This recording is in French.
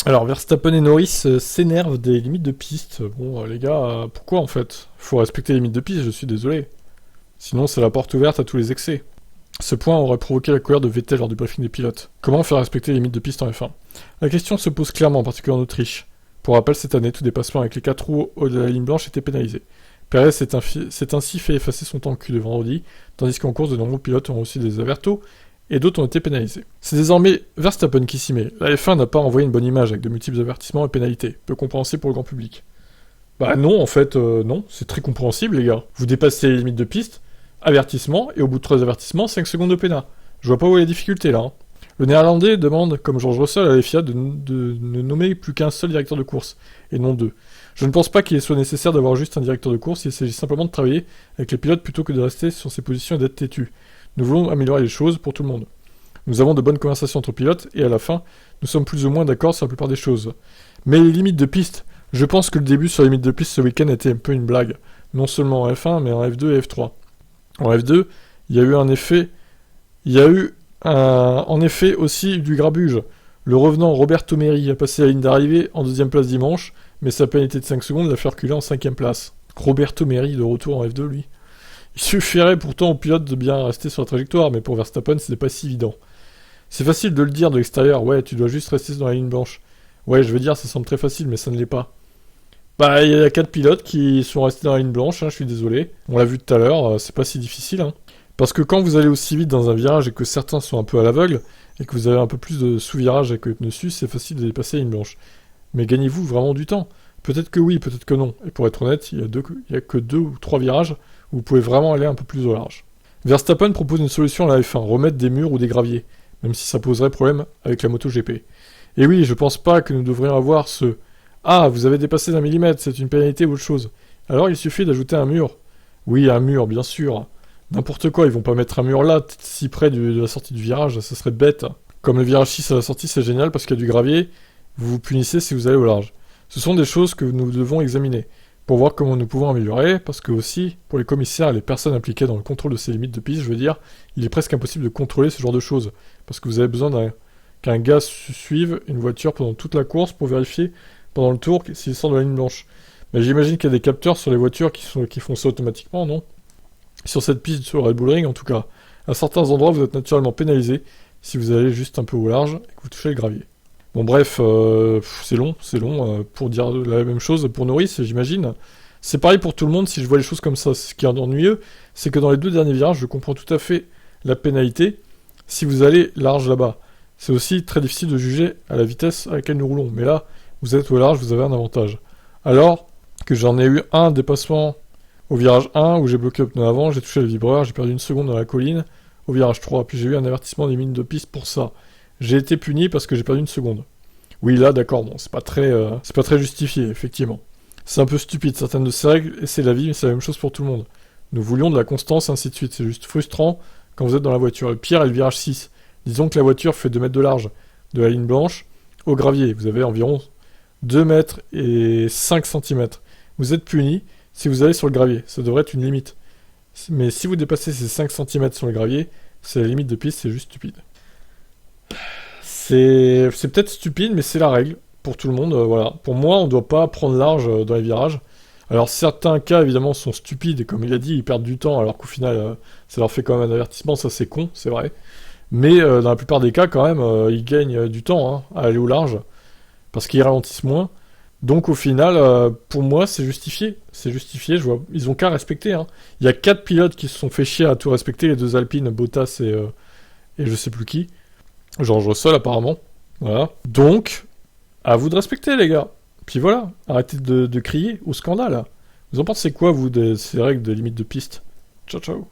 Alors, Verstappen et Norris s'énervent des limites de piste. Bon, les gars, pourquoi en fait? Faut respecter les limites de piste, je suis désolé. Sinon, c'est la porte ouverte à tous les excès. Ce point aurait provoqué la colère de Vettel lors du briefing des pilotes. Comment faire respecter les limites de piste en F1? La question se pose clairement, en particulier en Autriche. Pour rappel, cette année, tout dépassement avec les 4 roues au de la ligne blanche était pénalisé. Perez s'est ainsi fait effacer son temps Q de vendredi, tandis qu'en course, de nombreux pilotes ont reçu des avertos et d'autres ont été pénalisés. C'est désormais Verstappen qui s'y met. La F1 n'a pas envoyé une bonne image avec de multiples avertissements et pénalités, peu compréhensibles pour le grand public. Bah non, en fait, non, c'est très compréhensible, les gars. Vous dépassez les limites de piste, avertissement, et au bout de 3 avertissements, 5 secondes de pénal. Je vois pas où est la difficulté, là. Hein. Le néerlandais demande, comme George Russell à la FIA, de ne nommer plus qu'un seul directeur de course, et non deux. Je ne pense pas qu'il soit nécessaire d'avoir juste un directeur de course, il s'agit simplement de travailler avec les pilotes plutôt que de rester sur ses positions et d'être têtu. Nous voulons améliorer les choses pour tout le monde. Nous avons de bonnes conversations entre pilotes, et à la fin, nous sommes plus ou moins d'accord sur la plupart des choses. Mais les limites de piste, je pense que le début sur les limites de piste ce week-end était un peu une blague. Non seulement en F1, mais en F2 et F3. En F2, il y a eu en effet aussi du grabuge. Le revenant Roberto Merri a passé la ligne d'arrivée en deuxième place dimanche, mais sa pénalité de 5 secondes l'a fait reculer en cinquième place. Roberto Merri de retour en F2, lui. Il suffirait pourtant aux pilotes de bien rester sur la trajectoire, mais pour Verstappen, ce n'est pas si évident. C'est facile de le dire de l'extérieur, ouais, tu dois juste rester dans la ligne blanche. Ouais, je veux dire, ça semble très facile, mais ça ne l'est pas. Bah, il y a 4 pilotes qui sont restés dans la ligne blanche, je suis désolé. On l'a vu tout à l'heure, c'est pas si difficile. Hein. Parce que quand vous allez aussi vite dans un virage et que certains sont un peu à l'aveugle, et que vous avez un peu plus de sous-virage avec le dessus, c'est facile de dépasser la ligne blanche. Mais gagnez-vous vraiment du temps? Peut-être que oui, peut-être que non. Et pour être honnête, il y a que 2 ou 3 virages où vous pouvez vraiment aller un peu plus au large. Verstappen propose une solution à la F1, remettre des murs ou des graviers, même si ça poserait problème avec la MotoGP. Et oui, je pense pas que nous devrions avoir ce ah, vous avez dépassé d'un millimètre, c'est une pénalité ou autre chose. Alors il suffit d'ajouter un mur. Oui, un mur, bien sûr. N'importe quoi, ils vont pas mettre un mur là, si près de la sortie du virage, ça serait bête. Comme le virage 6 à la sortie, c'est génial parce qu'il y a du gravier, vous vous punissez si vous allez au large. Ce sont des choses que nous devons examiner, pour voir comment nous pouvons améliorer, parce que aussi, pour les commissaires et les personnes impliquées dans le contrôle de ces limites de piste, je veux dire, il est presque impossible de contrôler ce genre de choses, parce que vous avez besoin qu'un gars suive une voiture pendant toute la course pour vérifier pendant le tour s'il sort de la ligne blanche. Mais j'imagine qu'il y a des capteurs sur les voitures qui font ça automatiquement, non? Sur cette piste, sur le Red Bull Ring en tout cas. À certains endroits, vous êtes naturellement pénalisé si vous allez juste un peu au large et que vous touchez le gravier. Bon bref, c'est long, pour dire la même chose pour Norris, j'imagine. C'est pareil pour tout le monde si je vois les choses comme ça. Ce qui est ennuyeux, c'est que dans les 2 derniers virages, je comprends tout à fait la pénalité si vous allez large là-bas. C'est aussi très difficile de juger à la vitesse à laquelle nous roulons. Mais là, vous êtes au large, vous avez un avantage. Alors que j'en ai eu un dépassement au virage 1 où j'ai bloqué le pneu avant, j'ai touché le vibreur, j'ai perdu 1 seconde dans la colline au virage 3, puis j'ai eu un avertissement des mines de piste pour ça. J'ai été puni parce que j'ai perdu 1 seconde. Oui, là, d'accord, bon, c'est pas très justifié, effectivement. C'est un peu stupide, certaines de ces règles, et c'est la vie, mais c'est la même chose pour tout le monde. Nous voulions de la constance, ainsi de suite. C'est juste frustrant quand vous êtes dans la voiture. Le pire est le virage 6. Disons que la voiture fait 2 mètres de large de la ligne blanche au gravier. Vous avez environ 2 mètres et 5 centimètres. Vous êtes puni si vous allez sur le gravier. Ça devrait être une limite. Mais si vous dépassez ces 5 centimètres sur le gravier, c'est la limite de piste, c'est juste stupide. C'est peut-être stupide, mais c'est la règle pour tout le monde. Voilà. Pour moi, on ne doit pas prendre large dans les virages. Alors certains cas, évidemment, sont stupides, et comme il a dit, ils perdent du temps, alors qu'au final, ça leur fait quand même un avertissement, ça c'est con, c'est vrai. Mais dans la plupart des cas, quand même, ils gagnent du temps hein, à aller au large, parce qu'ils ralentissent moins. Donc au final, pour moi, c'est justifié. C'est justifié, ils ont qu'à respecter. Hein. Il y a 4 pilotes qui se sont fait chier à tout respecter, les 2 Alpines, Bottas et je sais plus qui. George Russell apparemment. Voilà. Donc, à vous de respecter les gars. Puis voilà, arrêtez de crier au scandale. Vous en pensez quoi vous de ces règles de limite de piste? Ciao ciao.